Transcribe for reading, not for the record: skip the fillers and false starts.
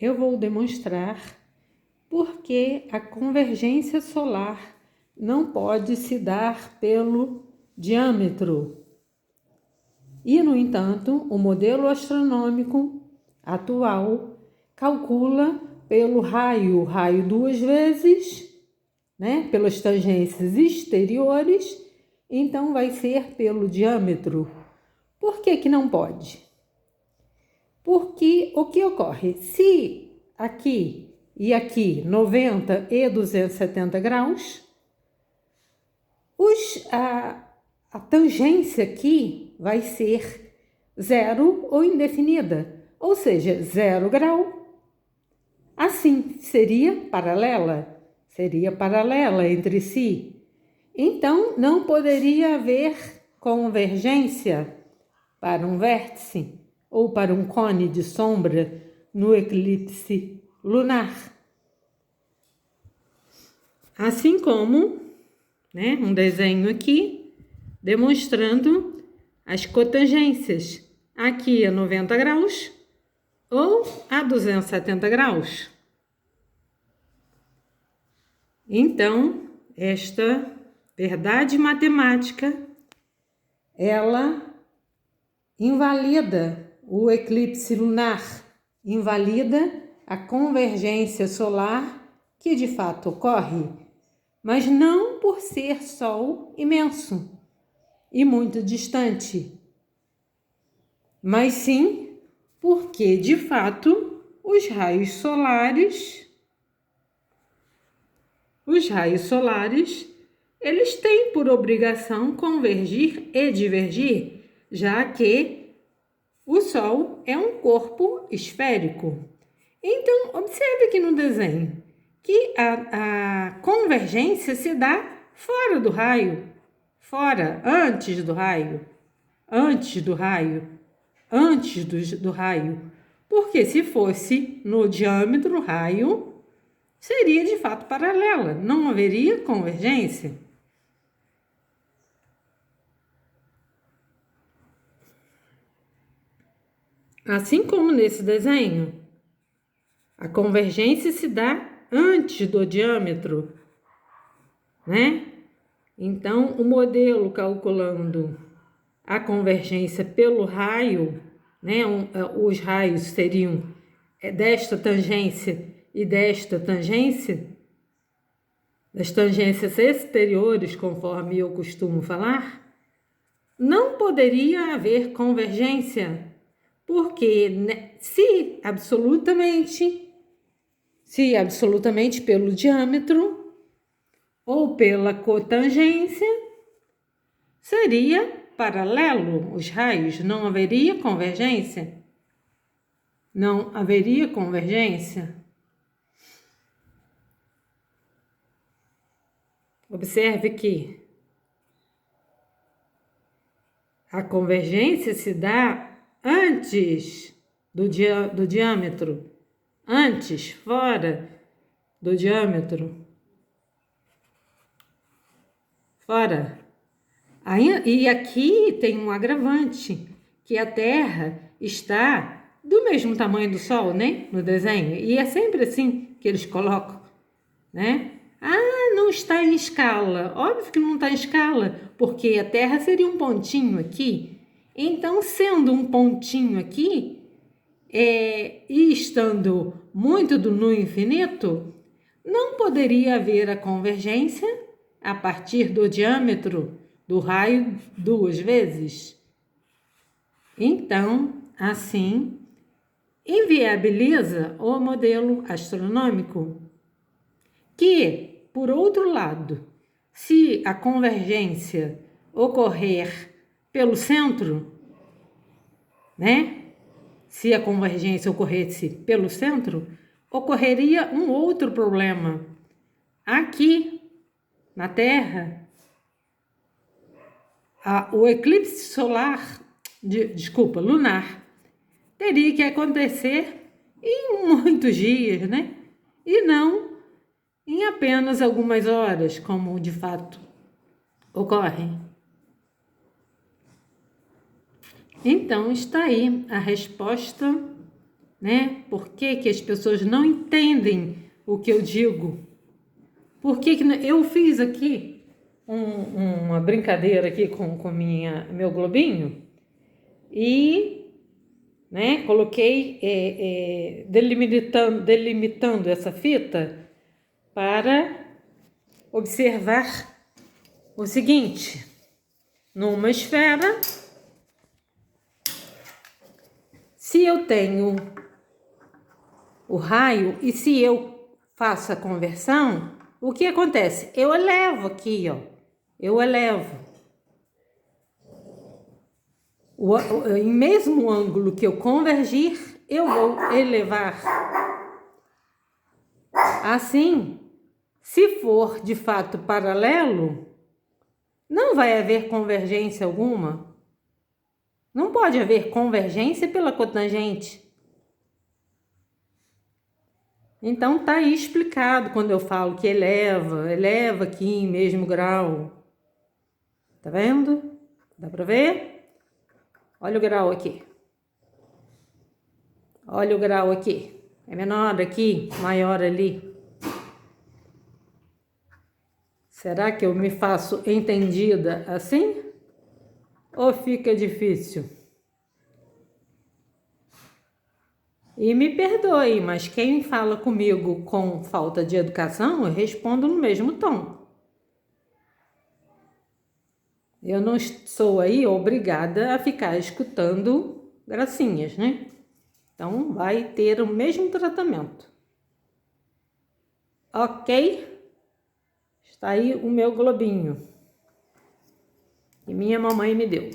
eu vou demonstrar por que a convergência solar não pode se dar pelo diâmetro. E, no entanto, o modelo astronômico atual calcula pelo raio, duas vezes, né, pelas tangências exteriores, então vai ser pelo diâmetro. Por que que não pode? Porque o que ocorre? Se aqui e aqui 90 e 270 graus, a tangência aqui vai ser zero ou indefinida, ou seja, 0 grau. Assim, seria paralela entre si. Então, não poderia haver convergência para um vértice ou para um cone de sombra no eclipse lunar. Assim como, né, um desenho aqui demonstrando as cotangências aqui a 90 graus ou a 270 graus. Então, esta verdade matemática, ela invalida o eclipse lunar, invalida a convergência solar que de fato ocorre, mas não por ser Sol imenso e muito distante, mas sim porque de fato os raios solares, eles têm por obrigação convergir e divergir, já que o Sol é um corpo esférico. Então, observe aqui no desenho que a convergência se dá fora do raio, antes do raio. Porque se fosse no diâmetro do raio, seria de fato paralela, não haveria convergência. Assim como nesse desenho, a convergência se dá antes do diâmetro, né? Então, o modelo calculando a convergência pelo raio, né? Os raios seriam desta tangência e desta tangência, das tangências exteriores, conforme eu costumo falar, não poderia haver convergência, porque se absolutamente pelo diâmetro ou pela cotangência, seria paralelo os raios, não haveria convergência. Observe que a convergência se dá antes do diâmetro, antes, fora do diâmetro, fora. E aqui tem um agravante, que a Terra está do mesmo tamanho do Sol, né, no desenho, e é sempre assim que eles colocam, né? Não está em escala. Óbvio que não está em escala, porque a Terra seria um pontinho aqui. Então, sendo um pontinho aqui, e estando muito no infinito, não poderia haver a convergência a partir do diâmetro do raio duas vezes. Então, assim, inviabiliza o modelo astronômico, que, por outro lado, se a convergência ocorrer pelo centro, né? Se a convergência ocorresse pelo centro, ocorreria um outro problema. Aqui, na Terra, o eclipse lunar, teria que acontecer em muitos dias, né? E não em apenas algumas horas, como de fato ocorre. Então, está aí a resposta né? Por que que as pessoas não entendem o que eu digo? Por que que eu fiz aqui uma brincadeira aqui com meu globinho e, né, coloquei delimitando essa fita para observar o seguinte: numa esfera, se eu tenho o raio e se eu faço a conversão, o que acontece? Eu elevo aqui, ó. Eu elevo. Em mesmo ângulo que eu convergir, eu vou elevar. Assim, se for de fato paralelo, não vai haver convergência alguma. Não pode haver convergência pela cotangente. Então tá aí explicado quando eu falo que eleva aqui em mesmo grau. Tá vendo? Dá pra ver? Olha o grau aqui. Olha o grau aqui. É menor aqui, maior ali. Será que eu me faço entendida assim? Ou fica difícil? E me perdoe, mas quem fala comigo com falta de educação, eu respondo no mesmo tom. Eu não sou aí obrigada a ficar escutando gracinhas, né? Então, vai ter o mesmo tratamento. Ok? Está aí o meu globinho. Que minha mamãe me deu.